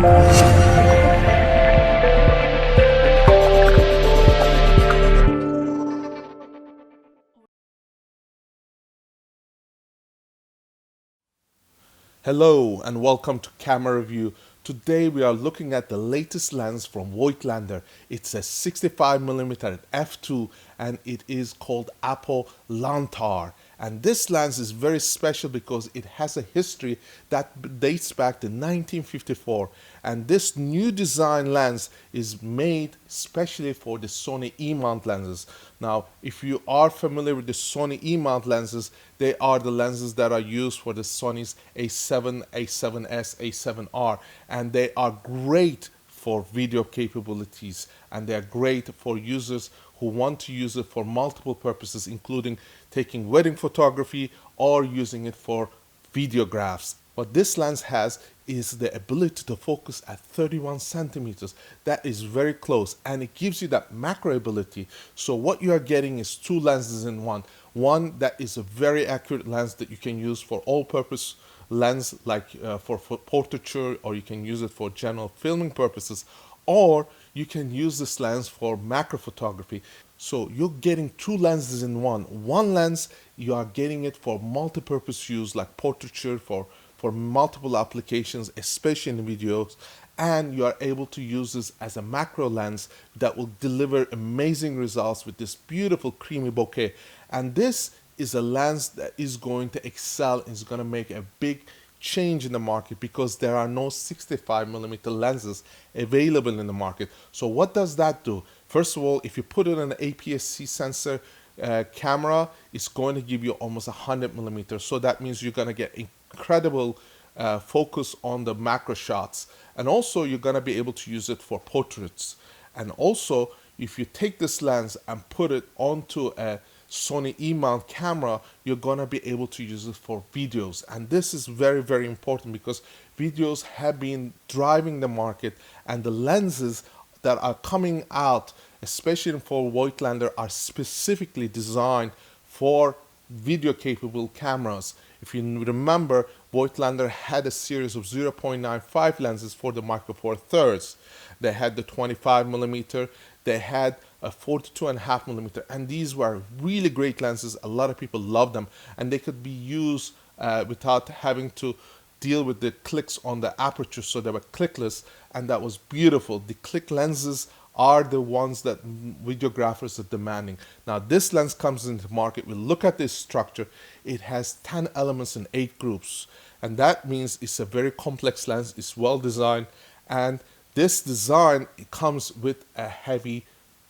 Hello and welcome to Camera Review. Today we are looking at the latest lens from Voigtlander. It's a 65mm f2 and it is called Apo Lanthar. And this lens is very special because it has a history that dates back to 1954. And this new design lens is made especially for the Sony E-mount lenses. Now, if you are familiar with the Sony E-mount lenses, they are the lenses that are used for the Sony's A7, A7S, A7R, and they are great for video capabilities, and they're great for users who want to use it for multiple purposes, including taking wedding photography or using it for videographs. What this lens has is the ability to focus at 31 centimeters. That is very close, and it gives you that macro ability. So what you are getting is two lenses in one. One that is a very accurate lens that you can use for all-purpose lens, like for portraiture, or you can use it for general filming purposes, or you can use this lens for macro photography. So you're getting two lenses in one. One lens, you are getting it for multi-purpose use, like portraiture, for multiple applications, especially in videos, and you are able to use this as a macro lens that will deliver amazing results with this beautiful creamy bokeh. And this is a lens that is going to excel and is going to make a big change in the market because there are no 65mm lenses available in the market. So what does that do? First of all, if you put it on an APS-C sensor camera, it's going to give you almost 100mm. So that means you're going to get incredible focus on the macro shots, and also you're going to be able to use it for portraits. And also, if you take this lens and put it onto a Sony E-mount camera, you're going to be able to use it for videos. And this is very, very important because videos have been driving the market, and the lenses that are coming out, especially for Voigtlander, are specifically designed for video capable cameras. If you remember, Voigtlander had a series of 0.95 lenses for the Micro Four Thirds. They had the 25mm, they had a 42.5mm, and these were really great lenses. A lot of people love them, and they could be used without having to deal with the clicks on the aperture, so they were clickless, and that was beautiful. The click lenses are the ones that videographers are demanding. Now this lens comes into the market. We look at this structure. It has 10 elements in 8 groups, and that means it's a very complex lens. It's well designed, and this design, it comes with a heavy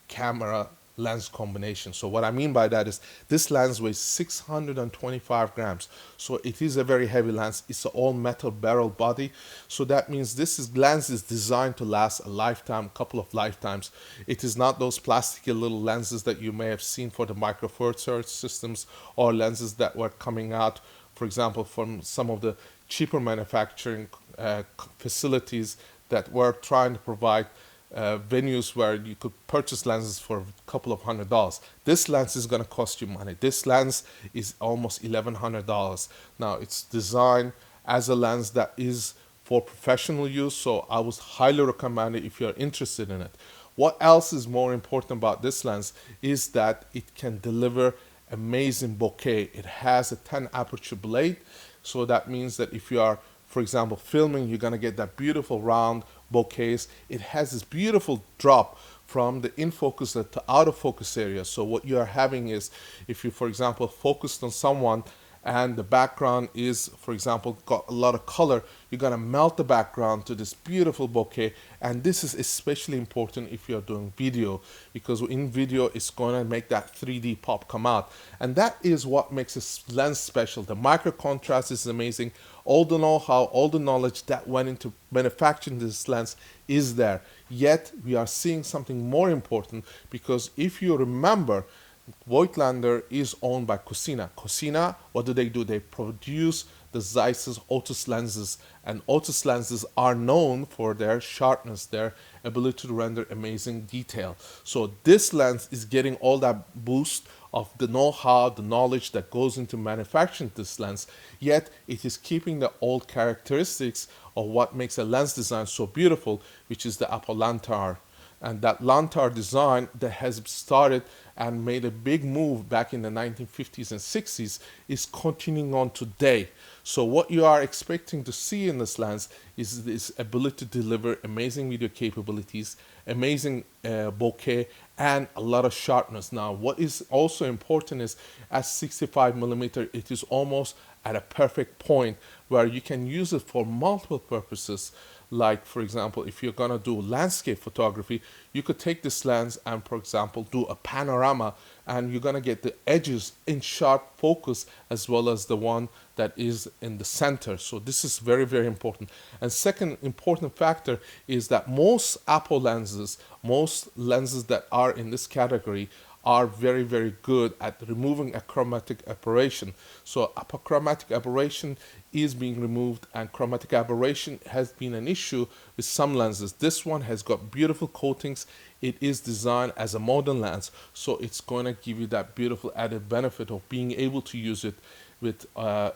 camera lens combination. So what I mean by that is this lens weighs 625 grams. So it is a very heavy lens. It's an all metal barrel body. So that means lens is designed to last a lifetime, couple of lifetimes. It is not those plasticky little lenses that you may have seen for the Micro Four Thirds systems, or lenses that were coming out, for example, from some of the cheaper manufacturing facilities that were trying to provide venues where you could purchase lenses for a couple of $100s. This lens is going to cost you money. This lens is almost $1,100. Now it's designed as a lens that is for professional use, so I would highly recommend it if you're interested in it. What else is more important about this lens is that it can deliver amazing bokeh. It has a 10 aperture blade, so that means that if you are, for example, filming, you're going to get that beautiful round bokehs. It has this beautiful drop from the in focus to out of focus area. So what you are having is, if you, for example, focused on someone and the background is, for example, got a lot of color, you're going to melt the background to this beautiful bokeh. And this is especially important if you're doing video, because in video it's going to make that 3D pop come out, and that is what makes this lens special. The micro contrast is amazing. All the know-how, all the knowledge that went into manufacturing this lens is there. Yet we are seeing something more important, because if you remember, Voigtlander is owned by Cosina. Cosina, what do? They produce the Zeiss's Otus lenses. And Otus lenses are known for their sharpness, their ability to render amazing detail. So this lens is getting all that boost of the know-how, the knowledge that goes into manufacturing this lens, yet it is keeping the old characteristics of what makes a lens design so beautiful, which is the Apo Lanthar. And that Lanthar design that has started and made a big move back in the 1950s and 60s is continuing on today. So what you are expecting to see in this lens is this ability to deliver amazing video capabilities, amazing bokeh, and a lot of sharpness. Now, what is also important is at 65mm, it is almost at a perfect point where you can use it for multiple purposes. Like, for example, if you're gonna do landscape photography, you could take this lens and, for example, do a panorama, and you're gonna get the edges in sharp focus as well as the one that is in the center. So this is very, very important. And second important factor is that most Apo lenses, most lenses that are in this category, are very, very good at removing a chromatic aberration. So chromatic aberration is being removed, and chromatic aberration has been an issue with some lenses. This one has got beautiful coatings. It is designed as a modern lens, so it's going to give you that beautiful added benefit of being able to use it with a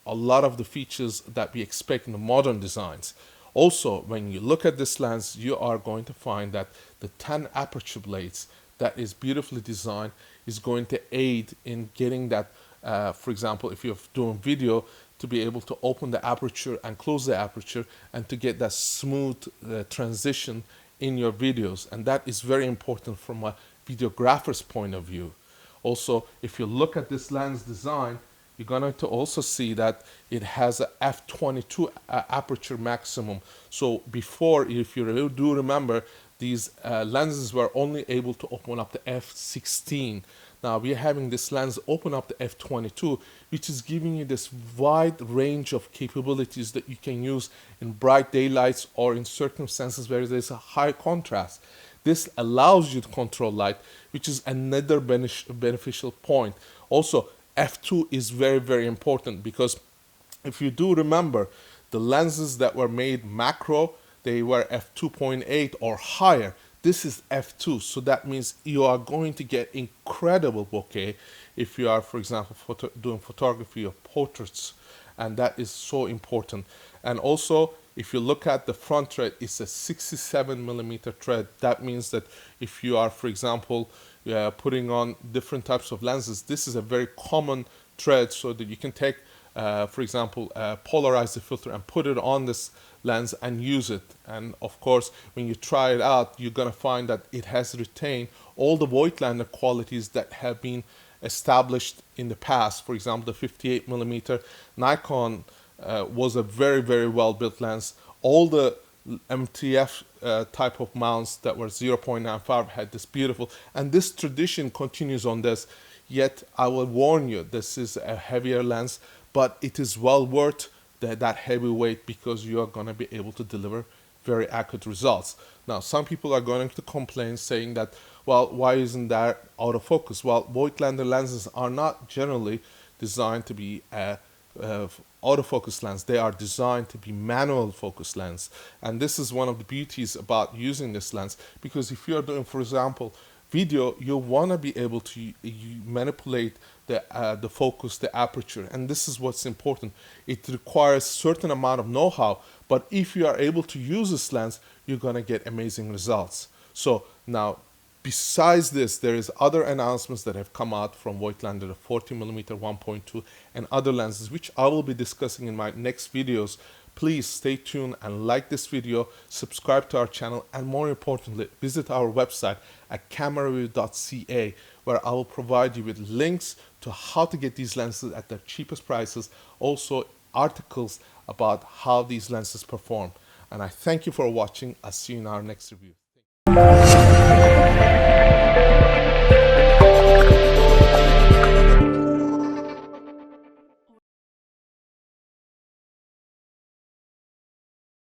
lot of the features that we expect in the modern designs. Also, when you look at this lens, you are going to find that the 10 aperture blades that is beautifully designed is going to aid in getting that, for example, if you're doing video, to be able to open the aperture and close the aperture and to get that smooth transition in your videos. And that is very important from a videographer's point of view. Also, if you look at this lens design, you're going to also see that it has a f22 aperture maximum. So before, if you do remember, these lenses were only able to open up the f16. Now we are having this lens open up the f22, which is giving you this wide range of capabilities that you can use in bright daylights or in circumstances where there's a high contrast. This allows you to control light, which is another beneficial point. Also, f2 is very, very important, because if you do remember, the lenses that were made macro, they were f2.8 or higher. This is f2, so that means you are going to get incredible bokeh if you are, for example, doing photography of portraits, and that is so important. And also, if you look at the front thread, it's a 67mm thread. That means that if you are, for example, putting on different types of lenses, this is a very common thread, so that you can take, for example, polarize the filter and put it on this lens and use it. And of course, when you try it out, you're going to find that it has retained all the Voigtlander qualities that have been established in the past. For example, the 58mm Nikon was a very, very well built lens. All the MTF type of mounts that were 0.95 had this beautiful, and this tradition continues on this. Yet I will warn you, this is a heavier lens, but it is well worth that heavy weight, because you are going to be able to deliver very accurate results. Now, some people are going to complain saying that, well, why isn't that autofocus? Well, Voigtlander lenses are not generally designed to be autofocus lens. They are designed to be manual focus lens, and this is one of the beauties about using this lens, because if you're doing, for example, video, you want to be able to manipulate the focus, the aperture, and this is what's important. It requires certain amount of know-how, but if you are able to use this lens, you're going to get amazing results. So now, besides this, there is other announcements that have come out from Voigtlander, the 40mm 1.2 and other lenses, which I will be discussing in my next videos. Please stay tuned and like this video, subscribe to our channel, and more importantly, visit our website at camerareview.ca, where I will provide you with links to how to get these lenses at their cheapest prices, also articles about how these lenses perform. And I thank you for watching. I'll see you in our next review.